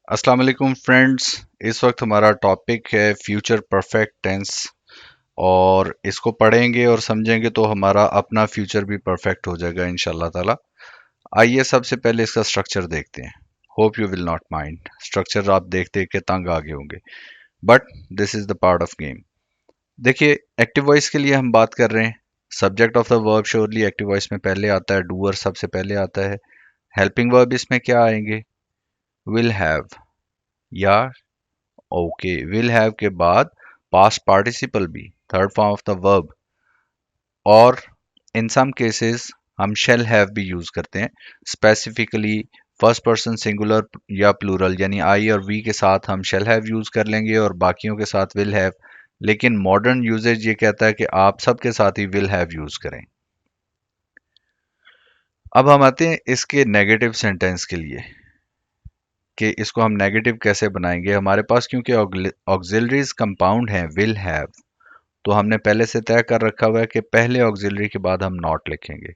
अस्सलाम वालेकुम फ्रेंड्स। इस वक्त हमारा टॉपिक है फ्यूचर परफेक्ट टेंस। और इसको पढ़ेंगे और समझेंगे तो हमारा अपना फ्यूचर भी परफेक्ट हो जाएगा इंशाल्लाह ताला। आइए सबसे पहले इसका स्ट्रक्चर देखते हैं। Hope you will not mind. Structure आप देख देख के तंग आ गए होंगे, but this is the part of game. देखिए, एक्टिव वॉइस के लिए हम बात कर रहे हैं। Subject of the verb surely active voice में पहले आता है, डूअर सबसे पहले आता है। हेल्पिंग वर्ब इसमें क्या आएंगे? विल हैव या ओके, विल हैव के बाद पास्ट पार्टिसिपल भी, third form of the verb. और इन सम केसेस हम शेल हैव भी यूज करते हैं, स्पेसिफिकली फर्स्ट पर्सन सिंगुलर या प्लूरल, यानी आई और वी के साथ हम शेल हैव यूज कर लेंगे और बाकियों के साथ विल हैव। लेकिन मॉडर्न यूजेज ये कहता है कि आप सबके साथ ही विल हैव यूज करें। अब हम आते हैं इसके नेगेटिव सेंटेंस के लिए, कि इसको हम नेगेटिव कैसे बनाएंगे। हमारे पास क्योंकि ऑक्सिलरीज कंपाउंड हैं विल हैव, तो हमने पहले से तय कर रखा हुआ है कि पहले ऑक्सिलरी के बाद हम नॉट लिखेंगे।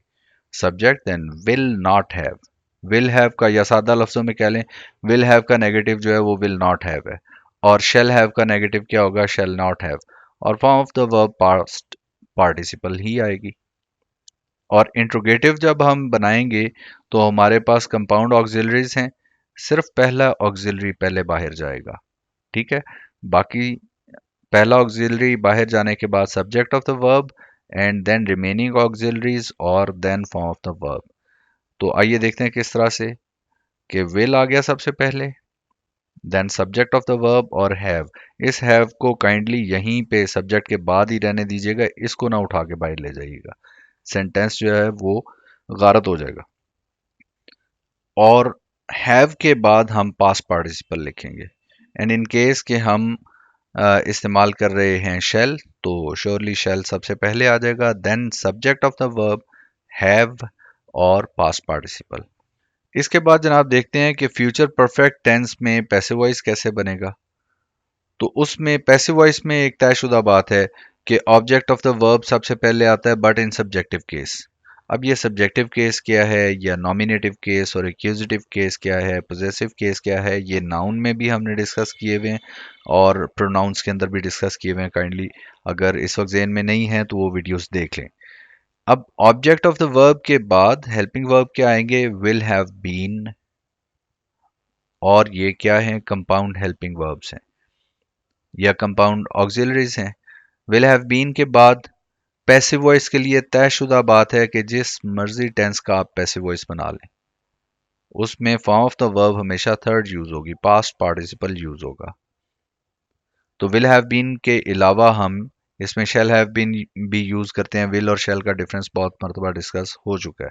Subject then will not have. Will have का, या सादा लफ्जों में कह लें, विल हैव का नेगेटिव जो है वो विल नॉट हैव है। और शेल हैव का नेगेटिव क्या होगा? Shall not have. और form of the verb past participle ही आएगी। और इंट्रोगेटिव जब हम बनाएंगे तो हमारे पास कंपाउंड ऑक्सिलरीज हैं, सिर्फ पहला ऑक्सिलरी पहले बाहर जाएगा। ठीक है। बाकी पहला ऑक्सिलरी बाहर जाने के बाद subject of the verb, and then remaining auxiliaries, और then form of the verb. तो आइए देखते हैं किस तरह से, कि विल आ गया सबसे पहले, then subject of the verb और हैव। इस हैव को काइंडली यहीं पे सब्जेक्ट के बाद ही रहने दीजिएगा, इसको ना उठा के बाहर ले जाइएगा, सेंटेंस जो है वो गारत हो जाएगा। और हैव के बाद हम पास्ट पार्टिसिपल लिखेंगे। एंड इन केस के हम इस्तेमाल कर रहे हैं शेल, तो श्योरली शेल सबसे पहले आ जाएगा, then subject of the verb, have, और पास्ट पार्टिसिपल। इसके बाद जनाब देखते हैं कि फ्यूचर परफेक्ट टेंस में पैसिव वॉइस कैसे बनेगा। तो उसमें पैसिव वॉइस में एक तयशुदा बात है कि ऑब्जेक्ट ऑफ द वर्ब सबसे पहले आता है, बट इन सब्जेक्टिव केस। अब ये सब्जेक्टिव केस क्या है, या नॉमिनेटिव केस और एक्यूजिटिव केस क्या है, पोजेसिव केस क्या है, ये नाउन में भी हमने डिस्कस किए हुए हैं और प्रोनाउंस के अंदर भी डिस्कस किए हुए हैं। काइंडली अगर इस वक्त जेन में नहीं है तो वो वीडियोस देख लें। अब ऑब्जेक्ट ऑफ द वर्ब के बाद हेल्पिंग वर्ब क्या आएंगे? Will have been. और ये क्या है? कंपाउंड हेल्पिंग वर्ब्स हैं या कंपाउंड ऑक्सिलरीज हैं। विल हैव बीन के बाद पैसिव वॉइस के लिए तयशुदा बात है कि जिस मर्जी टेंस का आप पैसिव वॉइस बना लें, उसमें फॉर्म ऑफ द वर्ब हमेशा थर्ड यूज होगी, पास्ट पार्टिसिपल यूज होगा। तो विल हैव बीन के अलावा हम इसमें शेल हैव बीन भी यूज करते हैं। विल और शेल का डिफरेंस बहुत मरतबा डिस्कस हो चुका है।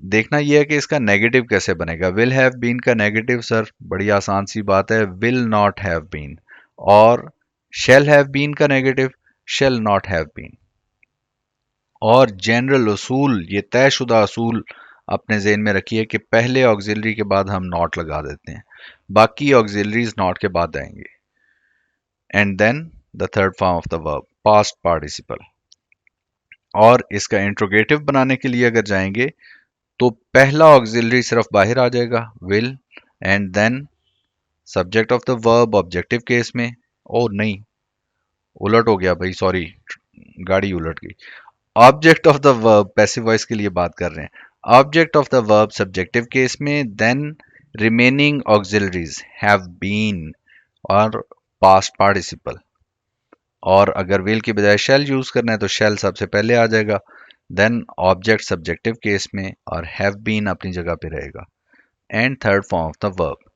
देखना यह है कि इसका नेगेटिव कैसे बनेगा। विल हैव बीन का नेगेटिव सर बड़ी आसान सी बात है, विल नॉट हैव बीन। और शेल हैव बीन का negative, shall not have been. और जनरल उसूल, ये तयशुदा असूल अपने जेन में रखिए कि पहले ऑक्सिलरी के बाद हम नॉट लगा देते हैं, बाकी ऑक्सिलरीज नॉट के बाद आएंगे। And then the third form of the verb, past participle. और इसका इंट्रोगेटिव बनाने के लिए अगर जाएंगे तो पहला ऑक्सिलरी सिर्फ बाहर आ जाएगा, will, and then subject of the verb objective case में। ओ नहीं, उलट हो गया भाई, सॉरी, गाड़ी उलट गई। Object of the verb passive voice के लिए बात कर रहे हैं, object of the verb subjective case में, then remaining auxiliaries have been और पास्ट पार्टिसिपल। और अगर विल की बजाय शेल यूज करना है तो शेल सबसे पहले आ जाएगा, देन ऑब्जेक्ट सब्जेक्टिव केस में, और हैव बीन अपनी जगह पे रहेगा, and third form of the verb.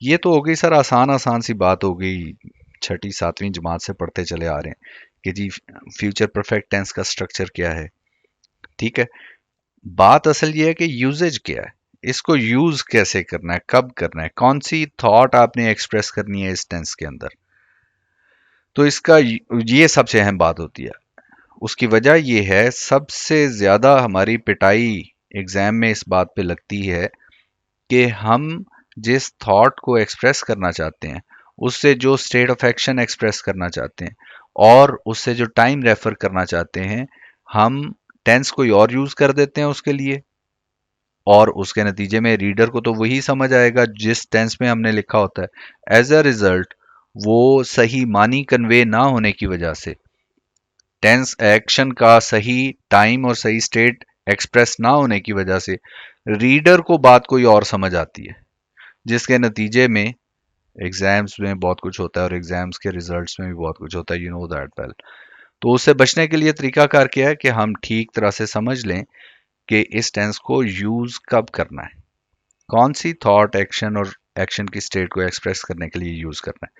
ये तो हो गई सर आसान आसान सी बात हो गई, छठी सातवीं जमात से पढ़ते चले आ रहे हैं कि जी फ्यूचर परफेक्ट टेंस का स्ट्रक्चर क्या है। ठीक है। बात असल ये है कि यूजेज क्या है, इसको यूज कैसे करना है, कब करना है, कौन सी थॉट आपने एक्सप्रेस करनी है इस टेंस के अंदर। तो इसका ये सबसे अहम बात होती है। उसकी वजह ये है, सबसे ज्यादा हमारी पिटाई एग्जाम में इस बात पे लगती है कि हम जिस थॉट को एक्सप्रेस करना चाहते हैं, उससे जो स्टेट ऑफ एक्शन एक्सप्रेस करना चाहते हैं, और उससे जो टाइम रेफर करना चाहते हैं, हम टेंस कोई और यूज कर देते हैं उसके लिए, और उसके नतीजे में रीडर को तो वही समझ आएगा जिस टेंस में हमने लिखा होता है। एज अ रिजल्ट वो सही मानी कन्वे ना होने की वजह से, टेंस एक्शन का सही टाइम और सही स्टेट एक्सप्रेस ना होने की वजह से रीडर को बात कोई और समझ आती है, जिसके नतीजे में एग्जाम्स में बहुत कुछ होता है और एग्जाम्स के रिजल्ट्स में भी बहुत कुछ होता है, यू नो दैट वेल। तो उससे बचने के लिए तरीकाकार क्या है कि हम ठीक तरह से समझ लें कि इस टेंस को यूज कब करना है, कौन सी थॉट एक्शन और एक्शन की स्टेट को एक्सप्रेस करने के लिए यूज करना है।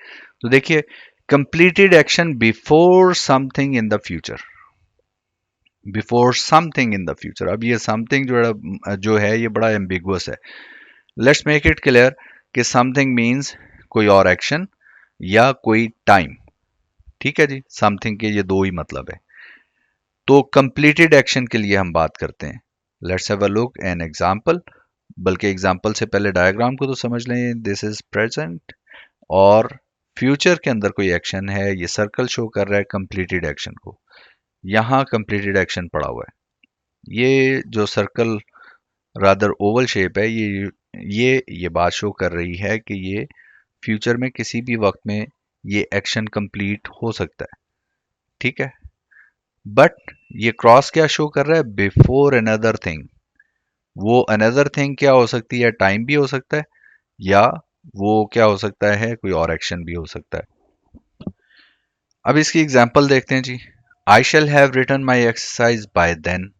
तो देखिए, completed action before something in the future, before something in the future. अब ये समथिंग जो है ये बड़ा एम्बिगुअस है। लेट्स मेक इट क्लियर कि समथिंग मीन्स कोई और एक्शन या कोई टाइम। ठीक है जी, समथिंग के ये दो ही मतलब है। तो कंप्लीटेड एक्शन के लिए हम बात करते हैं। Let's have a look an example, बल्कि एग्जांपल से पहले डायग्राम को तो समझ लें। दिस इज प्रेजेंट और फ्यूचर के अंदर कोई एक्शन है, ये सर्कल शो कर रहा है कंप्लीटेड एक्शन को। यहाँ कंप्लीटेड एक्शन पड़ा हुआ है। ये जो सर्कल रादर ओवल शेप है, ये बात शो कर रही है कि ये फ्यूचर में किसी भी वक्त में ये एक्शन कंप्लीट हो सकता है। ठीक है, बट ये क्रॉस क्या शो कर रहा है, बिफोर अनदर थिंग। वो अनदर थिंग क्या हो सकती है, टाइम भी हो सकता है, या वो क्या हो सकता है, कोई और एक्शन भी हो सकता है। अब इसकी एग्जांपल देखते हैं जी। I shall have written my exercise by then.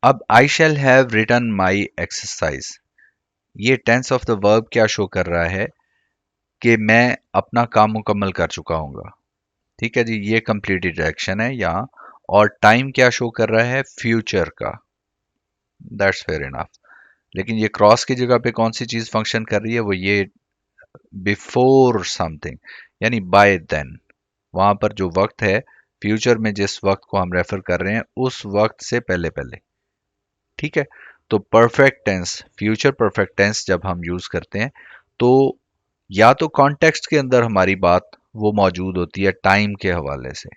अब I shall have written my exercise, ये टेंस ऑफ द वर्ब क्या शो कर रहा है कि मैं अपना काम मुकम्मल कर चुका हूंगा। ठीक है जी, ये कंप्लीटेड एक्शन है यहाँ। और टाइम क्या शो कर रहा है, फ्यूचर का। That's fair enough. लेकिन ये क्रॉस की जगह पे कौन सी चीज फंक्शन कर रही है, वो ये बिफोर समथिंग, यानी बाय देन। वहां पर जो वक्त है, फ्यूचर में जिस वक्त को हम रेफर कर रहे हैं, उस वक्त से पहले पहले। ठीक है, तो perfect tense, future perfect tense जब हम यूज करते हैं, तो या तो कॉन्टेक्स्ट के अंदर हमारी बात वो मौजूद होती है टाइम के हवाले से।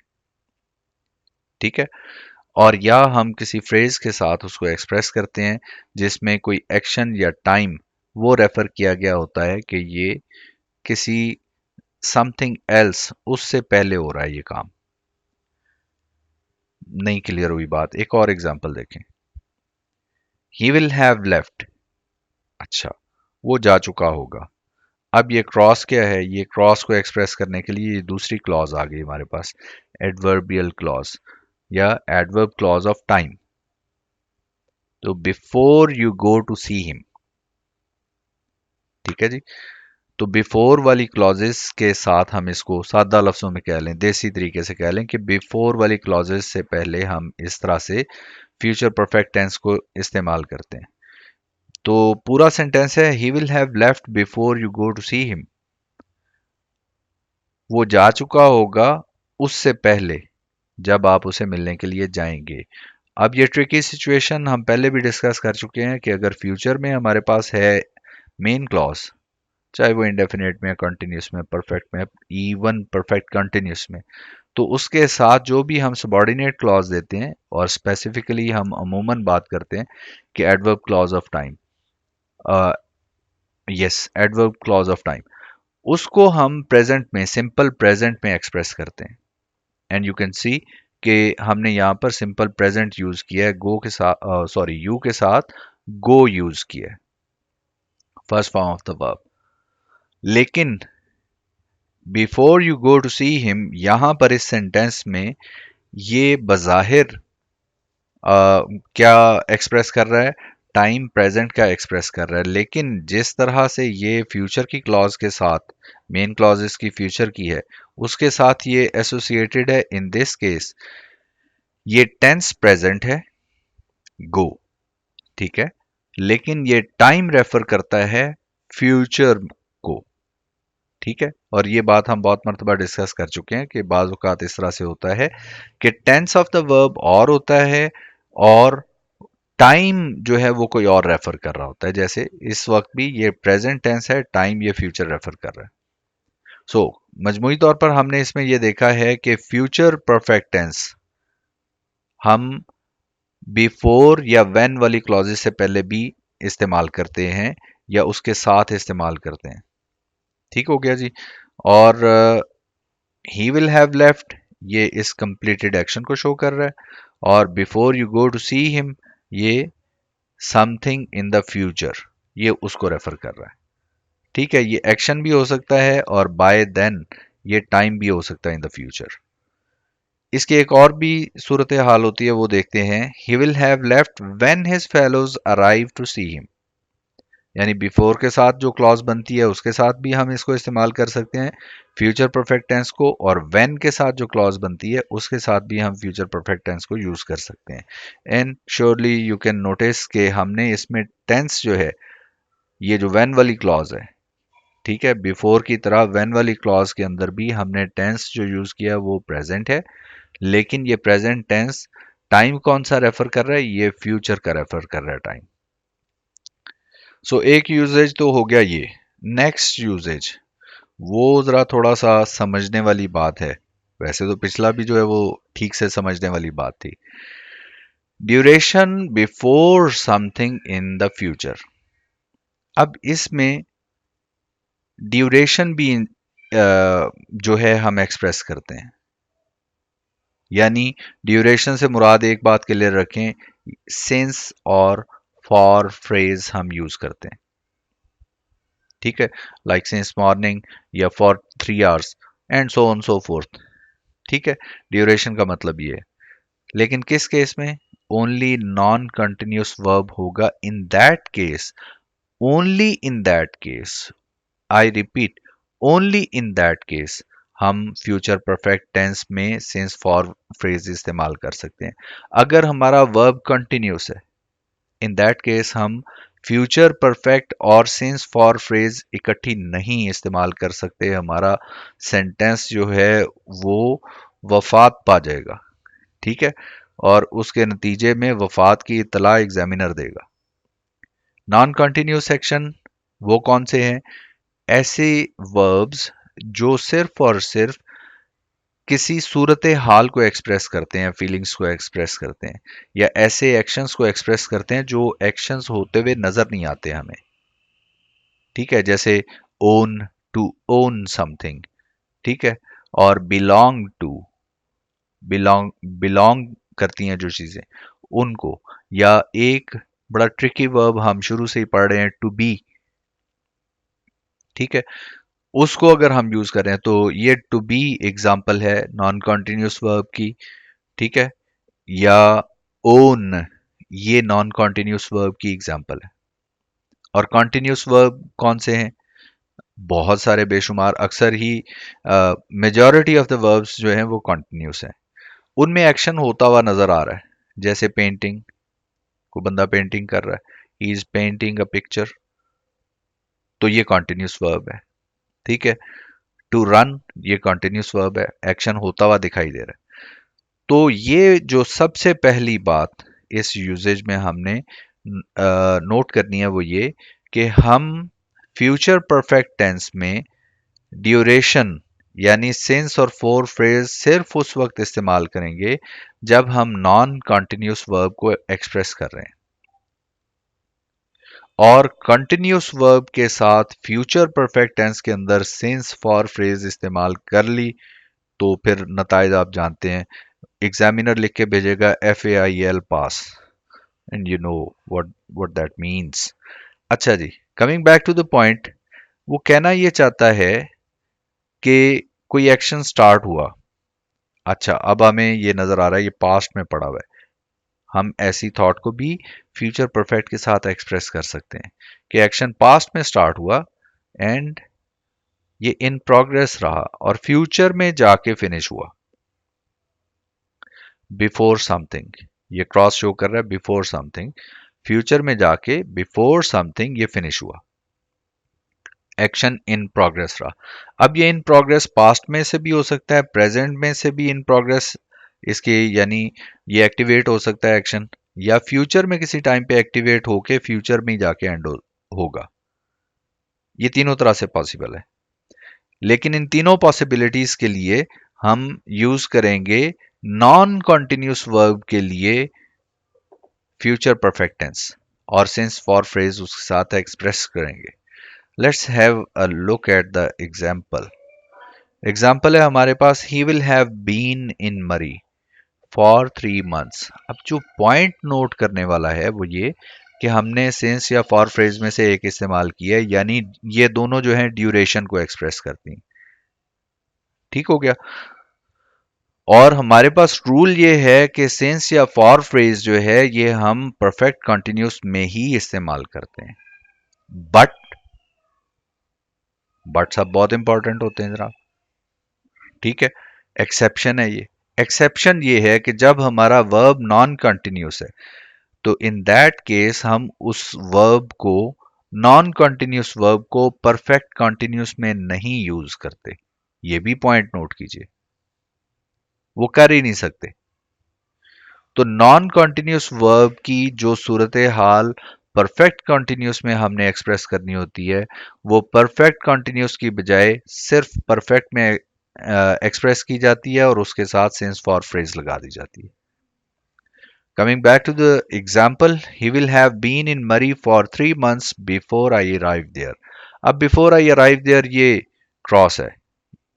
ठीक है, और या हम किसी फ्रेज के साथ उसको एक्सप्रेस करते हैं जिसमें कोई एक्शन या टाइम वो रेफर किया गया होता है कि ये किसी समथिंग एल्स, उससे पहले हो रहा है ये काम। नहीं क्लियर हुई बात, एक और एग्जांपल देखें। ही विल हैव लेफ्ट, अच्छा, वो जा चुका होगा। अब ये क्रॉस क्या है, ये क्रॉस को एक्सप्रेस करने के लिए ये दूसरी क्लॉज आ गई हमारे पास, एडवर्बियल क्लॉज या एडवर्ब क्लॉज ऑफ टाइम। तो before you go to see him. ठीक है जी, तो बिफोर वाली क्लॉजेस के साथ हम इसको सादा लफ्जों में कह लें, देसी तरीके से कह लें कि बिफोर वाली क्लॉजेस से पहले हम इस तरह से फ्यूचर परफेक्ट टेंस को इस्तेमाल करते हैं। तो पूरा सेंटेंस है, he will have left before you go to see him. वो जा चुका होगा उससे पहले, जब आप उसे मिलने के लिए जाएंगे। अब ये ट्रिकी सिचुएशन हम पहले भी डिस्कस कर चुके हैं कि अगर फ्यूचर में हमारे पास है मेन क्लॉज, चाहे वो इंडेफिनेट में, कंटिन्यूस में, परफेक्ट में, इवन परफेक्ट कंटिन्यूस में, तो उसके साथ जो भी हम सबॉर्डिनेट क्लॉज देते हैं, और स्पेसिफिकली हम अमूमन बात करते हैं कि adverb clause of time, yes, adverb clause of time, उसको हम प्रेजेंट में, सिंपल प्रेजेंट में एक्सप्रेस करते हैं। एंड यू कैन सी कि हमने यहाँ पर सिंपल प्रेजेंट यूज किया है, गो के साथ, सॉरी, यू के साथ गो यूज किया है, first form of the verb. लेकिन before you go to see him, यहां पर इस सेंटेंस में ये बज़ाहिर क्या एक्सप्रेस कर रहा है, टाइम प्रेजेंट का एक्सप्रेस कर रहा है। लेकिन जिस तरह से ये फ्यूचर की क्लॉज के साथ, मेन क्लॉज इसकी फ्यूचर की है, उसके साथ ये एसोसिएटेड है, इन दिस केस ये टेंस प्रेजेंट है, गो। ठीक है, लेकिन ये टाइम रेफर करता है फ्यूचर को। ठीक है, और ये बात हम बहुत मर्तबा डिस्कस कर चुके हैं कि बाज़ औक़ात इस तरह से होता है कि टेंस ऑफ द वर्ब और होता है, और टाइम जो है वो कोई और रेफर कर रहा होता है। जैसे इस वक्त भी ये प्रेजेंट टेंस है, टाइम ये फ्यूचर रेफर कर रहा है। सो मजमूई तौर पर हमने इसमें ये देखा है कि फ्यूचर परफेक्ट टेंस हम बिफोर या व्हेन वाली क्लॉजेस से पहले भी इस्तेमाल करते हैं या उसके साथ इस्तेमाल करते हैं। ठीक हो गया जी। और ही विल हैव लेफ्ट, ये इस कंप्लीटेड एक्शन को शो कर रहा है। और before you go to see him, ये समथिंग इन द फ्यूचर, ये उसको रेफर कर रहा है। ठीक है, ये एक्शन भी हो सकता है और बाय देन ये टाइम भी हो सकता है इन द फ्यूचर। इसकी एक और भी सूरत हाल होती है, वो देखते हैं। He will have left when his fellows arrive to see him, यानी बिफोर के साथ जो क्लॉज बनती है उसके साथ भी हम इसको इस्तेमाल कर सकते हैं फ्यूचर परफेक्ट टेंस को, और व्हेन के साथ जो क्लॉज बनती है उसके साथ भी हम फ्यूचर परफेक्ट टेंस को यूज कर सकते हैं। And surely you can notice कि हमने इसमें टेंस जो है, ये जो व्हेन वाली क्लॉज है, ठीक है, बिफोर की तरह व्हेन वाली क्लॉज के अंदर भी हमने टेंस जो यूज किया वो प्रेजेंट है, लेकिन ये प्रेजेंट टेंस टाइम कौन सा रेफर कर रहा है, ये फ्यूचर का रेफर कर रहा है टाइम। सो एक यूजेज तो हो गया ये। नेक्स्ट यूजेज, वो जरा थोड़ा सा समझने वाली बात है। वैसे तो पिछला भी जो है वो ठीक से समझने वाली बात थी। Duration before something in the future. अब इसमें ड्यूरेशन भी जो है हम एक्सप्रेस करते हैं, यानी ड्यूरेशन से मुराद एक बात क्लियर रखें, सिंस और फॉर फ्रेज हम यूज करते हैं। ठीक है, लाइक सिंस मॉर्निंग या for 3 hours and so on so fourth. ठीक है, ड्यूरेशन का मतलब ये है। लेकिन किस केस में? ओनली नॉन कंटिन्यूस वर्ब होगा in that case, only in that case, I repeat, only in that case हम फ्यूचर परफेक्ट टेंस में सिंस फॉर फ्रेज इस्तेमाल कर सकते हैं। अगर हमारा वर्ब कंटिन्यूस है, इन दैट केस हम फ्यूचर परफेक्ट और सिंस फॉर फ्रेज इकट्ठी नहीं इस्तेमाल कर सकते। हमारा सेंटेंस जो है वो वफात पा जाएगा। ठीक है, और उसके नतीजे में वफात की इतला एग्जामिनर देगा। नॉन कंटिन्यूस सेक्शन वो कौन से हैं? ऐसे वर्ब्स जो सिर्फ और सिर्फ किसी सूरत हाल को एक्सप्रेस करते हैं, फीलिंग्स को एक्सप्रेस करते हैं, या ऐसे एक्शंस को एक्सप्रेस करते हैं जो एक्शंस होते हुए नजर नहीं आते हमें। ठीक है, जैसे ओन, टू ओन समथिंग। ठीक है, और बिलोंग टू, बिलोंग बिलोंग करती हैं जो चीजें उनको, या एक बड़ा ट्रिकी वर्ब हम शुरू से ही पढ़ रहे हैं, टू बी। ठीक है, उसको अगर हम यूज करें तो ये टू बी एग्जाम्पल है नॉन कॉन्टिन्यूस वर्ब की। ठीक है, या ओन, ये नॉन कॉन्टिन्यूस वर्ब की एग्जाम्पल है। और कॉन्टिन्यूस वर्ब कौन से हैं? बहुत सारे, बेशुमार, अक्सर ही मेजॉरिटी ऑफ द वर्ब्स जो हैं वो कॉन्टिन्यूस हैं। उनमें एक्शन होता हुआ नजर आ रहा है, जैसे पेंटिंग, को बंदा पेंटिंग कर रहा है, he is painting a picture, तो ये कॉन्टिन्यूस वर्ब है। ठीक है, टू रन, ये कॉन्टिन्यूस वर्ब है, एक्शन होता हुआ दिखाई दे रहा है। तो ये जो सबसे पहली बात इस यूजेज में हमने नोट करनी है वो ये कि हम फ्यूचर परफेक्ट टेंस में ड्यूरेशन यानी सिंस और फोर फ्रेज सिर्फ उस वक्त इस्तेमाल करेंगे जब हम नॉन कॉन्टिन्यूस वर्ब को एक्सप्रेस कर रहे हैं, और कंटिन्यूस वर्ब के साथ फ्यूचर परफेक्ट टेंस के अंदर सिंस फॉर फ्रेज इस्तेमाल कर ली तो फिर नताइज आप जानते हैं। एग्जामिनर लिख के भेजेगा FAIL pass, and you know what that means. अच्छा जी, coming back to the point, वो कहना ये चाहता है कि कोई एक्शन स्टार्ट हुआ। अच्छा, अब हमें ये नजर आ रहा है ये पास्ट में पड़ा हुआ है, हम ऐसी थॉट को भी फ्यूचर परफेक्ट के साथ एक्सप्रेस कर सकते हैं कि एक्शन पास्ट में स्टार्ट हुआ एंड ये इन प्रोग्रेस रहा और फ्यूचर में जाके फिनिश हुआ। बिफोर समथिंग, ये क्रॉस शो कर रहा है, बिफोर समथिंग, फ्यूचर में जाके बिफोर समथिंग ये फिनिश हुआ, एक्शन इन प्रोग्रेस रहा। अब ये इन प्रोग्रेस पास्ट में से भी हो सकता है, प्रेजेंट में से भी इन प्रोग्रेस इसके, यानी ये एक्टिवेट हो सकता है एक्शन, या फ्यूचर में किसी टाइम पे एक्टिवेट होके फ्यूचर में ही जाके एंड होगा। ये तीनों तरह से पॉसिबल है, लेकिन इन तीनों पॉसिबिलिटीज के लिए हम यूज करेंगे नॉन कॉन्टिन्यूस वर्ब के लिए फ्यूचर परफेक्ट टेंस और सिंस फॉर फ्रेज उसके साथ एक्सप्रेस करेंगे। Let's have a look at the example. Example है हमारे पास, he will have been in Murree for 3 months। अब जो पॉइंट नोट करने वाला है वो ये कि हमने सिंस या फॉर फ्रेज में से एक इस्तेमाल किया है, यानी ये दोनों जो है ड्यूरेशन को एक्सप्रेस करती हैं। ठीक हो गया। और हमारे पास रूल ये है कि सिंस या फॉर फ्रेज जो है ये हम परफेक्ट कंटिन्यूस में ही इस्तेमाल करते हैं। बट सब बहुत इंपॉर्टेंट होते हैं जरा। ठीक है, एक्सेप्शन है ये। एक्सेप्शन ये है कि जब हमारा वर्ब नॉन कंटिन्यूस है तो इन दैट केस हम उस वर्ब को, नॉन कंटिन्यूस वर्ब को परफेक्ट कंटिन्यूस में नहीं यूज करते। ये भी पॉइंट नोट कीजिए, वो कर ही नहीं सकते। तो नॉन कॉन्टिन्यूस वर्ब की जो सूरत हाल परफेक्ट कॉन्टिन्यूस में हमने एक्सप्रेस करनी होती है, वो परफेक्ट कॉन्टिन्यूस की बजाय सिर्फ परफेक्ट में एक्सप्रेस की जाती है और उसके साथ सिंस फॉर फ्रेज लगा दी जाती है। Coming back to the example, he will have been in Murree for 3 months before I arrive there. अब बिफोर आई अराइव देयर ये क्रॉस है,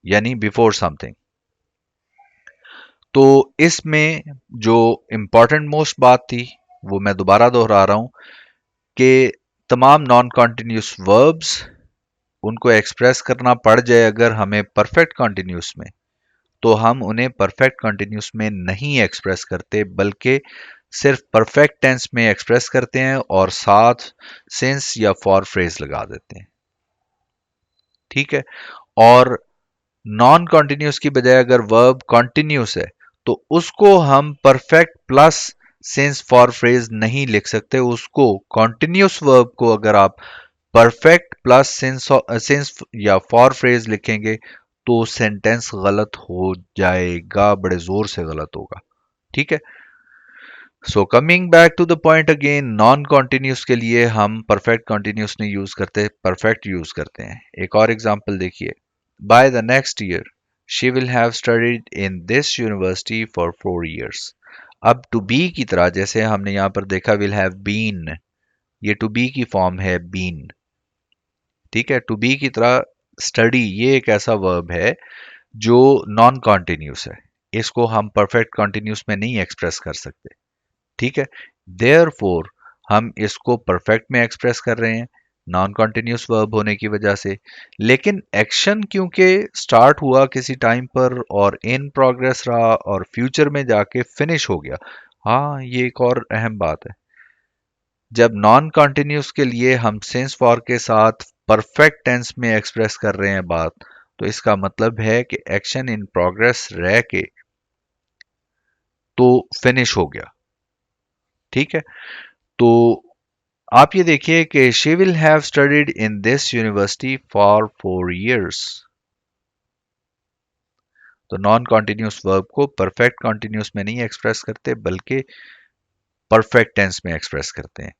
यानी बिफोर समथिंग। तो इसमें जो इंपॉर्टेंट मोस्ट बात थी वो मैं दोबारा दोहरा रहा हूं कि तमाम नॉन कॉन्टिन्यूस वर्ब्स, उनको एक्सप्रेस करना पड़ जाए अगर हमें परफेक्ट कॉन्टिन्यूस में, तो हम उन्हें परफेक्ट कॉन्टिन्यूस में नहीं एक्सप्रेस करते बल्कि सिर्फ परफेक्ट टेंस में एक्सप्रेस करते हैं और साथ सिंस या फॉर फ्रेज लगा देते हैं। ठीक है। और नॉन कॉन्टिन्यूस की बजाय अगर वर्ब कॉन्टिन्यूस है तो उसको हम perfect plus since for phrase नहीं लिख सकते। उसको, कॉन्टिन्यूस वर्ब को अगर आप परफेक्ट प्लस सिंस या फॉर फ्रेज लिखेंगे तो सेंटेंस गलत हो जाएगा, बड़े जोर से गलत होगा। ठीक है। So coming back to the point again, non continuous के लिए हम परफेक्ट कॉन्टिन्यूस नहीं यूज करते, परफेक्ट यूज करते हैं। एक और एग्जांपल देखिए, by the next year she will have studied in this university for 4 years। अब टू बी की तरह, जैसे हमने यहां पर देखा विल हैव बीन, ये टू बी की फॉर्म है बीन। ठीक है, टू बी की तरह स्टडी ये एक ऐसा वर्ब है जो नॉन कॉन्टिन्यूस है, इसको हम परफेक्ट कॉन्टिन्यूस में नहीं एक्सप्रेस कर सकते। ठीक है। देयरफॉर हम इसको परफेक्ट में एक्सप्रेस कर रहे हैं नॉन कॉन्टिन्यूस वर्ब होने की वजह से। लेकिन एक्शन क्योंकि स्टार्ट हुआ किसी टाइम पर और इन प्रोग्रेस रहा और फ्यूचर में जाके फिनिश हो गया। हाँ, ये एक और अहम बात है, जब नॉन कॉन्टिन्यूस के लिए हम सिंस फॉर के साथ परफेक्ट टेंस में एक्सप्रेस कर रहे हैं बात, तो इसका मतलब है कि एक्शन इन प्रोग्रेस रह के तो फिनिश हो गया। ठीक है। तो आप ये देखिए कि she will have studied in this university for 4 years। तो नॉन कॉन्टिन्यूस वर्ब को परफेक्ट कॉन्टिन्यूस में नहीं एक्सप्रेस करते बल्कि परफेक्ट टेंस में एक्सप्रेस करते हैं।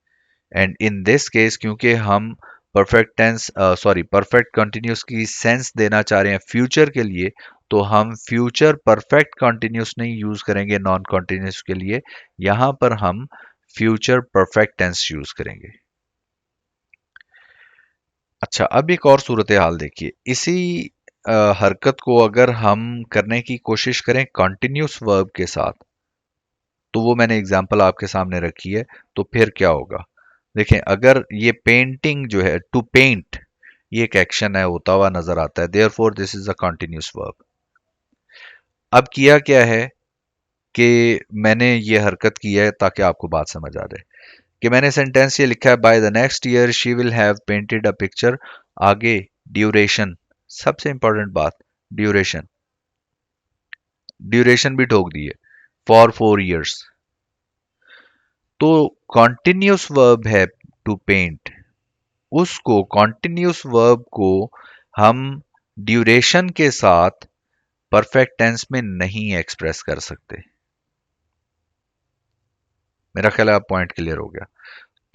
एंड इन दिस केस क्योंकि हम perfect tense, sorry, perfect continuous की सेंस देना चाह रहे हैं फ्यूचर के लिए, तो हम फ्यूचर परफेक्ट कंटिन्यूस नहीं यूज करेंगे नॉन कंटिन्यूस के लिए, यहां पर हम फ्यूचर परफेक्ट टेंस यूज करेंगे। अच्छा, अब एक और सूरत हाल देखिए, इसी हरकत को अगर हम करने की कोशिश करें कंटिन्यूस वर्ब के साथ, तो वो मैंने एग्जांपल आपके सामने रखी है, तो फिर क्या होगा। देखें, अगर ये पेंटिंग जो है, टू पेंट, ये एक एक्शन है, होता हुआ नजर आता है, therefore this is a continuous verb. अब किया क्या है कि मैंने ये हरकत की है ताकि आपको बात समझ आ जाए कि मैंने सेंटेंस ये लिखा है, bye the next year she will have painted a picture. आगे ड्यूरेशन, सबसे इंपॉर्टेंट बात, ड्यूरेशन, ड्यूरेशन भी ठोक दी है, फॉर 4 years। तो कॉन्टिन्यूस वर्ब है टू पेंट, उसको, कॉन्टिन्यूस वर्ब को हम ड्यूरेशन के साथ परफेक्ट टेंस में नहीं एक्सप्रेस कर सकते। मेरा ख्याल है आप पॉइंट क्लियर हो गया।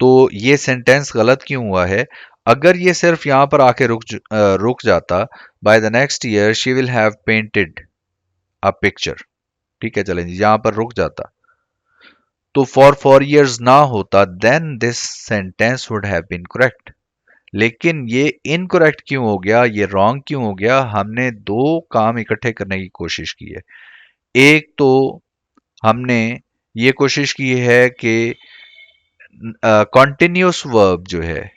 तो ये सेंटेंस गलत क्यों हुआ है, अगर ये सिर्फ यहां पर आके रुक जाता, bye the next year she will have painted a picture, ठीक है, चलें जी, यहां पर रुक जाता, तो फॉर 4 years ना होता, then this sentence would have been correct. लेकिन ये इनकरेक्ट क्यों हो गया, ये रॉन्ग क्यों हो गया? हमने दो काम इकट्ठे करने की कोशिश की है। एक तो हमने ये कोशिश की है कि कॉन्टिन्यूस वर्ब जो है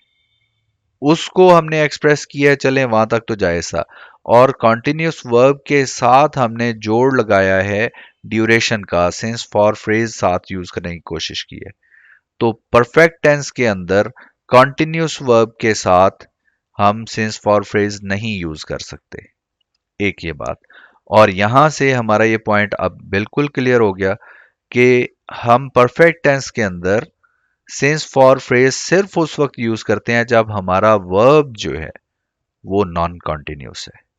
उसको हमने एक्सप्रेस किया है, चलें वहां तक तो जायज सा। और कॉन्टिन्यूस वर्ब के साथ हमने जोड़ लगाया है ड्यूरेशन का, सिंस फॉर फ्रेज साथ यूज करने की कोशिश की है। तो परफेक्ट टेंस के अंदर कॉन्टिन्यूस वर्ब के साथ हम सिंस फॉर फ्रेज नहीं यूज कर सकते। एक ये बात। और यहां से हमारा ये पॉइंट अब बिल्कुल क्लियर हो गया कि हम परफेक्ट टेंस के अंदर सिंस फॉर फ्रेज सिर्फ उस वक्त यूज करते हैं जब हमारा वर्ब जो है वो नॉन कॉन्टिन्यूस है।